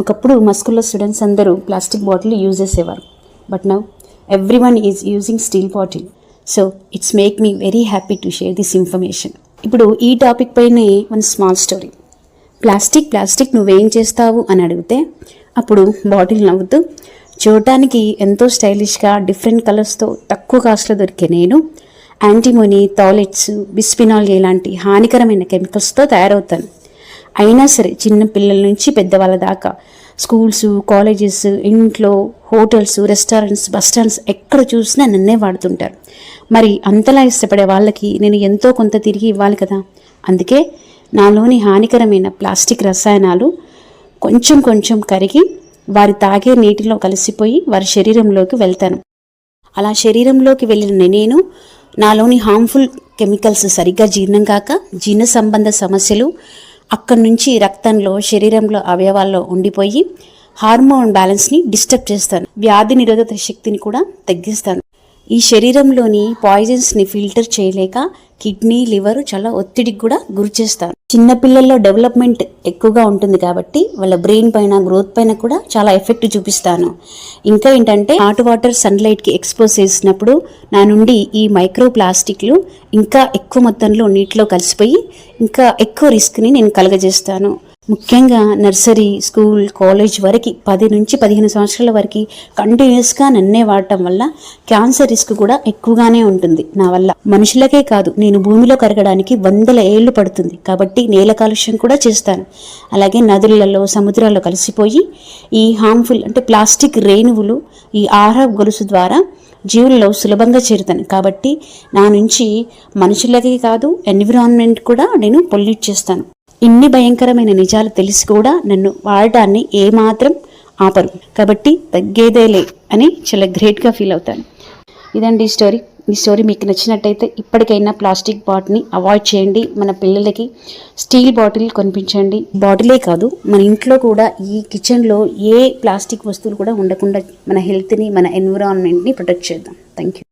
ఒకప్పుడు మా స్కూల్లో స్టూడెంట్స్ అందరూ ప్లాస్టిక్ బాటిల్ యూజ్ చేసేవారు. But now everyone is using steel bottle. So it's make me very happy to share this information. ఇప్పుడు ఈ టాపిక్ పైనే వన్ స్మాల్ స్టోరీ. ప్లాస్టిక్ నువ్వేం చేస్తావు అని అడిగితే అప్పుడు బాటిల్ నవ్వుతూ, చూడటానికి ఎంతో స్టైలిష్గా డిఫరెంట్ కలర్స్తో తక్కువ కాస్ట్లో దొరికే నేను యాంటీమోనీ, టాయిలెట్స్, బిస్ఫినాల్ ఇలాంటి హానికరమైన కెమికల్స్తో తయారవుతాను. అయినా సరే చిన్న పిల్లల నుంచి పెద్దవాళ్ళ దాకా స్కూల్స్, కాలేజెస్, ఇంట్లో, హోటల్స్, రెస్టారెంట్స్, బస్ స్టాండ్స్ ఎక్కడ చూసినా నన్నే వాడుతుంటారు. మరి అంతలా ఇష్టపడే వాళ్ళకి నేను ఎంతో కొంత తిరిగి ఇవ్వాలి కదా. అందుకే నాలోని హానికరమైన ప్లాస్టిక్ రసాయనాలు కొంచెం కొంచెం కరిగి వారి తాగే నీటిలో కలిసిపోయి వారి శరీరంలోకి వెళ్తాను. అలా శరీరంలోకి వెళ్ళిన నేను నాలోని హార్మ్ఫుల్ కెమికల్స్ సరిగ్గా జీర్ణం కాక జీర్ణ సంబంధ సమస్యలు అక్కడి నుంచి రక్తంలో, శరీరంలో, అవయవాల్లో ఉండిపోయి హార్మోన్ బ్యాలెన్స్ని డిస్టర్బ్ చేస్తాను. వ్యాధి నిరోధక శక్తిని కూడా తగ్గిస్తాను. ఈ శరీరంలోని పాయిజన్స్ని ఫిల్టర్ చేయలేక కిడ్నీ, లివర్ చాలా ఒత్తిడికి కూడా గురి చేస్తాను. చిన్నపిల్లల్లో డెవలప్మెంట్ ఎక్కువగా ఉంటుంది కాబట్టి వాళ్ళ బ్రెయిన్ పైన, గ్రోత్ పైన కూడా చాలా ఎఫెక్ట్ చూపిస్తాను. ఇంకా ఏంటంటే హాట్ వాటర్, సన్లైట్కి ఎక్స్పోజ్ చేసినప్పుడు నా నుండి ఈ మైక్రో ప్లాస్టిక్లు ఇంకా ఎక్కువ మొత్తంలో నీటిలో కలిసిపోయి ఇంకా ఎక్కువ రిస్క్ని నేను కలుగజేస్తాను. ముఖ్యంగా నర్సరీ, స్కూల్, కాలేజ్ వరకు 10 నుంచి 15 సంవత్సరాల వరకు కంటిన్యూస్గా నన్నే వాడటం వల్ల క్యాన్సర్ రిస్క్ కూడా ఎక్కువగానే ఉంటుంది. నా వల్ల మనుషులకే కాదు, నేను భూమిలో కరగడానికి 100 ఏళ్ళు పడుతుంది. కాబట్టి నేల కాలుష్యం కూడా చేస్తాను. అలాగే నదులలో, సముద్రాల్లో కలిసిపోయి ఈ హార్మ్ఫుల్ అంటే ప్లాస్టిక్ రేణువులు ఈ ఆహార గొలుసు ద్వారా జీవుల్లో సులభంగా చేరుతాను. కాబట్టి నా నుంచి మనుషులకే కాదు, ఎన్విరాన్మెంట్ కూడా నేను పొల్యూట్ చేస్తాను. ఇన్ని భయంకరమైన నిజాలు తెలిసి కూడా నన్ను వాడటాన్ని ఏమాత్రం ఆపరు. కాబట్టి తగ్గేదేలే అని చాలా గ్రేట్గా ఫీల్ అవుతాను. ఇదండి ఈ స్టోరీ మీకు నచ్చినట్టయితే ఇప్పటికైనా ప్లాస్టిక్ బాటిల్ని అవాయిడ్ చేయండి. మన పిల్లలకి స్టీల్ బాటిల్ కొనిపించండి. బాటిలే కాదు, మన ఇంట్లో కూడా ఈ కిచెన్లో ఏ ప్లాస్టిక్ వస్తువులు కూడా ఉండకుండా మన హెల్త్ని, మన ఎన్విరాన్మెంట్ని ప్రొటెక్ట్ చేద్దాం. Thank you.